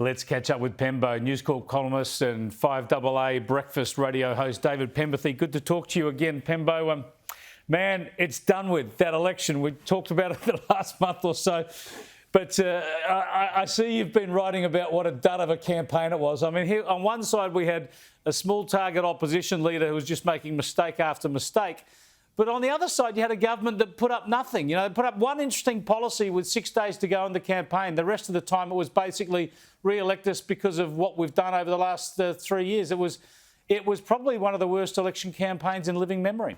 Let's catch up with Pembo, News Corp columnist and 5AA breakfast radio host David Penberthy. Good to talk to you again, Pembo. Man, it's done with, that election. We talked about it the last month or so. But I see you've been writing about what a dud of a campaign it was. I mean, here on one side we had a small target opposition leader who was just making mistake after mistake. But on the other side, you had a government that put up nothing. You know, they put up one interesting policy with 6 days to go in the campaign. The rest of the time it was basically re-elect us because of what we've done over the last 3 years. It was probably one of the worst election campaigns in living memory.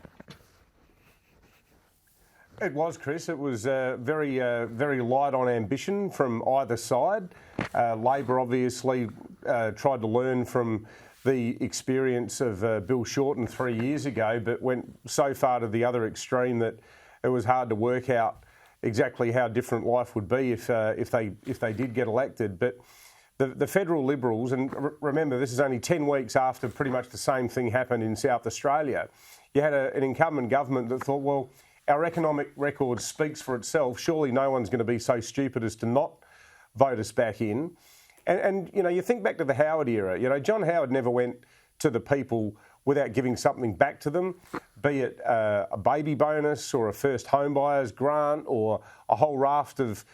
It was, Chris. It was very light on ambition from either side. Labor obviously tried to learn from the experience of Bill Shorten 3 years ago, but went so far to the other extreme that it was hard to work out exactly how different life would be if they did get elected. But the federal Liberals, and remember this is only 10 weeks after pretty much the same thing happened in South Australia, you had an incumbent government that thought, well, our economic record speaks for itself. Surely no one's going to be so stupid as to not vote us back in. And you know, you think back to the Howard era. You know, John Howard never went to the people without giving something back to them, be it a baby bonus or a first home buyer's grant or a whole raft of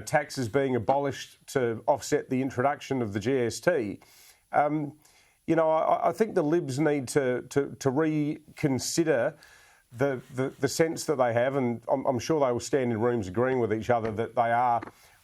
taxes being abolished to offset the introduction of the GST. You know, I think the Libs need to reconsider the sense that they have, and I'm sure they will stand in rooms agreeing with each other that they are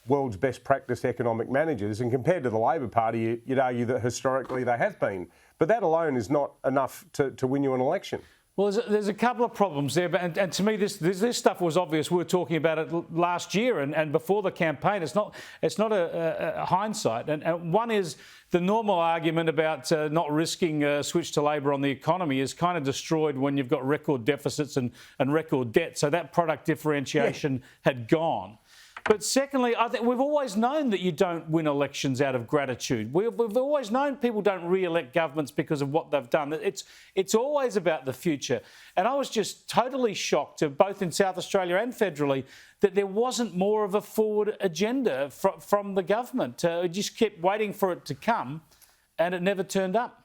world's best practice economic managers, and compared to the Labor Party, you'd argue that historically they have been. But that alone is not enough to win you an election. Well, there's a couple of problems there, and to me this stuff was obvious. We were talking about it last year and before the campaign. It's not a hindsight, and one is the normal argument about not risking a switch to Labor on the economy is kind of destroyed when you've got record deficits and record debt. So that product differentiation had gone. But secondly, I think we've always known that you don't win elections out of gratitude. We've always known people don't re-elect governments because of what they've done. It's always about the future. And I was just totally shocked, both in South Australia and federally, that there wasn't more of a forward agenda from the government. It just kept waiting for it to come, and it never turned up.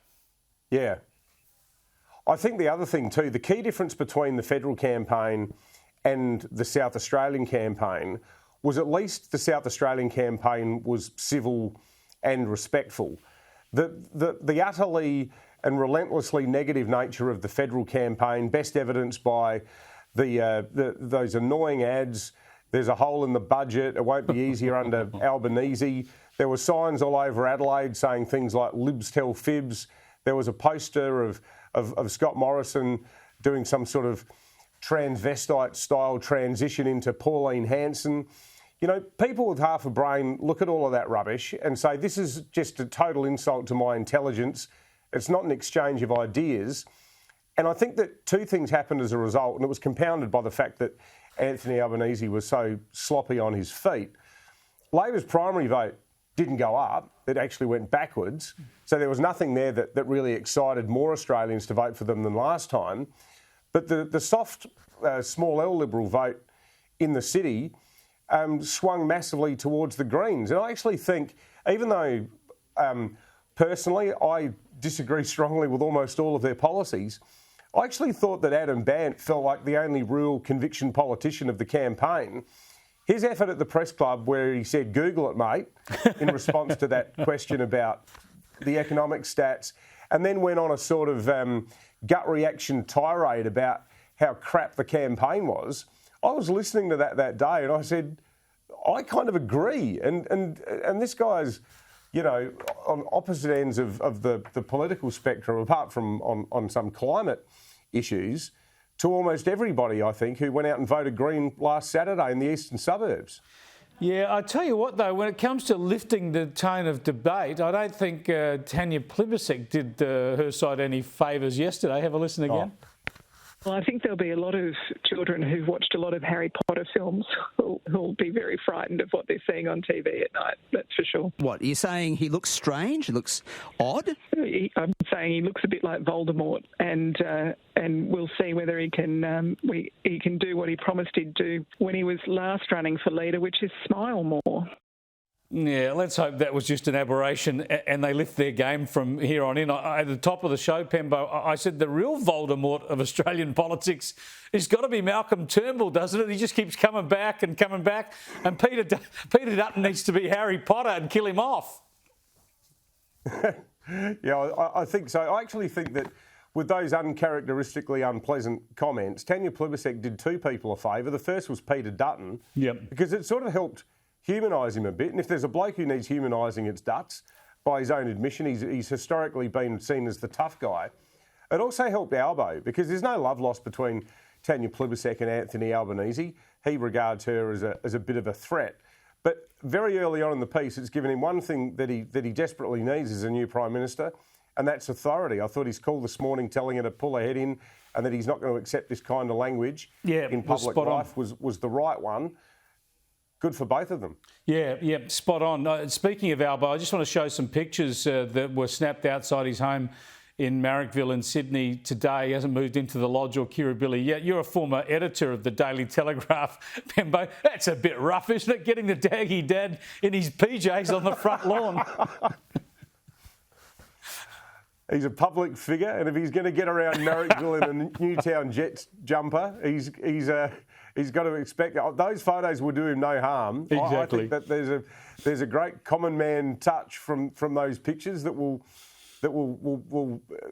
Yeah. I think the other thing too, the key difference between the federal campaign and the South Australian campaign was at least the South Australian campaign was civil and respectful. The utterly and relentlessly negative nature of the federal campaign, best evidenced by those annoying ads. There's a hole in the budget. It won't be easier under Albanese. There were signs all over Adelaide saying things like "Libs tell fibs." There was a poster of Scott Morrison doing some sort of transvestite-style transition into Pauline Hanson. You know, people with half a brain look at all of that rubbish and say, this is just a total insult to my intelligence. It's not an exchange of ideas. And I think that two things happened as a result, and it was compounded by the fact that Anthony Albanese was so sloppy on his feet. Labor's primary vote didn't go up. It actually went backwards. So there was nothing there that really excited more Australians to vote for them than last time. But the soft, small L Liberal vote in the city swung massively towards the Greens. And I actually think, even though personally I disagree strongly with almost all of their policies, I actually thought that Adam Bandt felt like the only real conviction politician of the campaign. His effort at the press club where he said, "Google it, mate," in response to that question about the economic stats, and then went on a sort of gut reaction tirade about how crap the campaign was. I was listening to that day and I said, I kind of agree. And this guy's, you know, on opposite ends of the political spectrum, apart from on some climate issues, to almost everybody, I think, who went out and voted Green last Saturday in the eastern suburbs. Yeah, I tell you what, though, when it comes to lifting the tone of debate, I don't think Tanya Plibersek did her side any favours yesterday. Have a listen again. Oh. Well, I think there'll be a lot of children who've watched a lot of Harry Potter films who'll be very frightened of what they're seeing on TV at night, that's for sure. What, you're saying he looks strange? He looks odd? I'm saying he looks a bit like Voldemort, and we'll see whether he can do what he promised he'd do when he was last running for leader, which is smile more. Yeah, let's hope that was just an aberration and they lift their game from here on in. At the top of the show, Pembo, I said the real Voldemort of Australian politics has got to be Malcolm Turnbull, doesn't it? He just keeps coming back. And Peter Dutton needs to be Harry Potter and kill him off. Yeah, I think so. I actually think that with those uncharacteristically unpleasant comments, Tanya Plibersek did two people a favour. The first was Peter Dutton, because it sort of helped humanise him a bit. And if there's a bloke who needs humanising, it's Dutz. By his own admission, he's historically been seen as the tough guy. It also helped Albo, because there's no love lost between Tanya Plibersek and Anthony Albanese. He regards her as a bit of a threat. But very early on in the piece, it's given him one thing that he desperately needs as a new Prime Minister, and that's authority. I thought his call this morning telling her to pull her head in and that he's not going to accept this kind of language in public life was the right one. Good for both of them. Yeah, spot on. Speaking of Albo, I just want to show some pictures that were snapped outside his home in Marrickville in Sydney today. He hasn't moved into the Lodge or Kirribilli yet. You're a former editor of the Daily Telegraph, Pembo. That's a bit rough, isn't it? Getting the daggy dad in his PJs on the front lawn. He's a public figure, and if he's going to get around Marrickville in a Newtown Jets jumper, he's got to expect those photos will do him no harm. Exactly. I think that there's a great common man touch from those pictures that will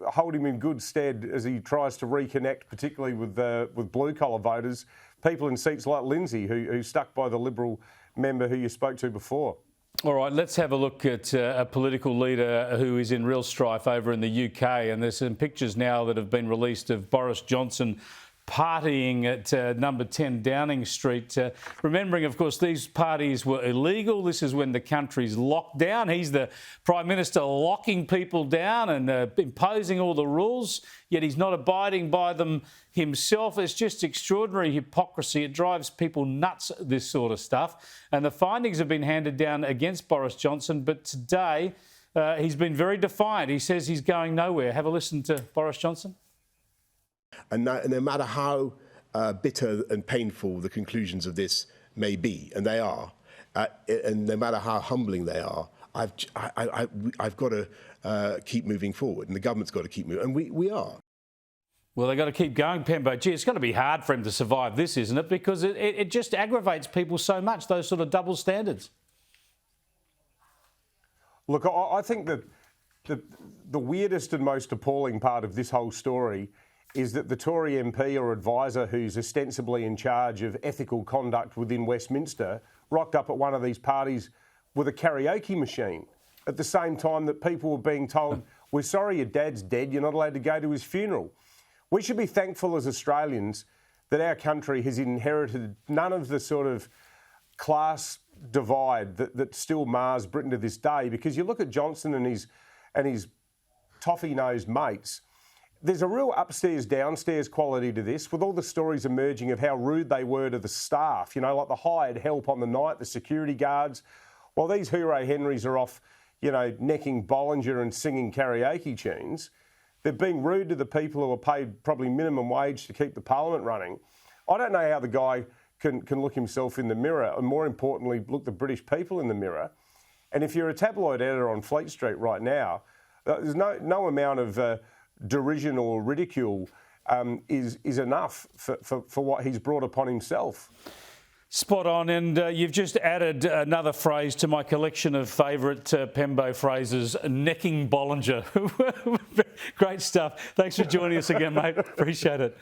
hold him in good stead as he tries to reconnect, particularly with blue collar voters, people in seats like Lindsay, who stuck by the Liberal member who you spoke to before. All right, let's have a look at a political leader who is in real strife over in the UK. And there's some pictures now that have been released of Boris Johnson partying at number 10 Downing Street. Remembering, of course, these parties were illegal. This is when the country's locked down. He's the Prime Minister locking people down and imposing all the rules, yet he's not abiding by them himself. It's just extraordinary hypocrisy. It drives people nuts, this sort of stuff. And the findings have been handed down against Boris Johnson, but today he's been very defiant. He says he's going nowhere. Have a listen to Boris Johnson. And no matter how bitter and painful the conclusions of this may be, and they are, and no matter how humbling they are, I've got to keep moving forward, and the government's got to keep moving, and we are. Well, they've got to keep going, Pembo. Gee, it's going to be hard for him to survive this, isn't it? Because it just aggravates people so much, those sort of double standards. Look, I think that the weirdest and most appalling part of this whole story is that the Tory MP or advisor who's ostensibly in charge of ethical conduct within Westminster rocked up at one of these parties with a karaoke machine at the same time that people were being told, we're sorry your dad's dead, you're not allowed to go to his funeral. We should be thankful as Australians that our country has inherited none of the sort of class divide that still mars Britain to this day, because you look at Johnson and his toffee-nosed mates. There's a real upstairs-downstairs quality to this, with all the stories emerging of how rude they were to the staff, like the hired help on the night, the security guards. While these Hooray Henries are off, necking Bollinger and singing karaoke tunes, they're being rude to the people who are paid probably minimum wage to keep the parliament running. I don't know how the guy can look himself in the mirror, and more importantly, look the British people in the mirror. And if you're a tabloid editor on Fleet Street right now, there's no amount of derision or ridicule is enough for what he's brought upon himself. Spot on, and you've just added another phrase to my collection of favourite Pembo phrases, necking Bollinger. Great stuff. Thanks for joining us again, mate. Appreciate it.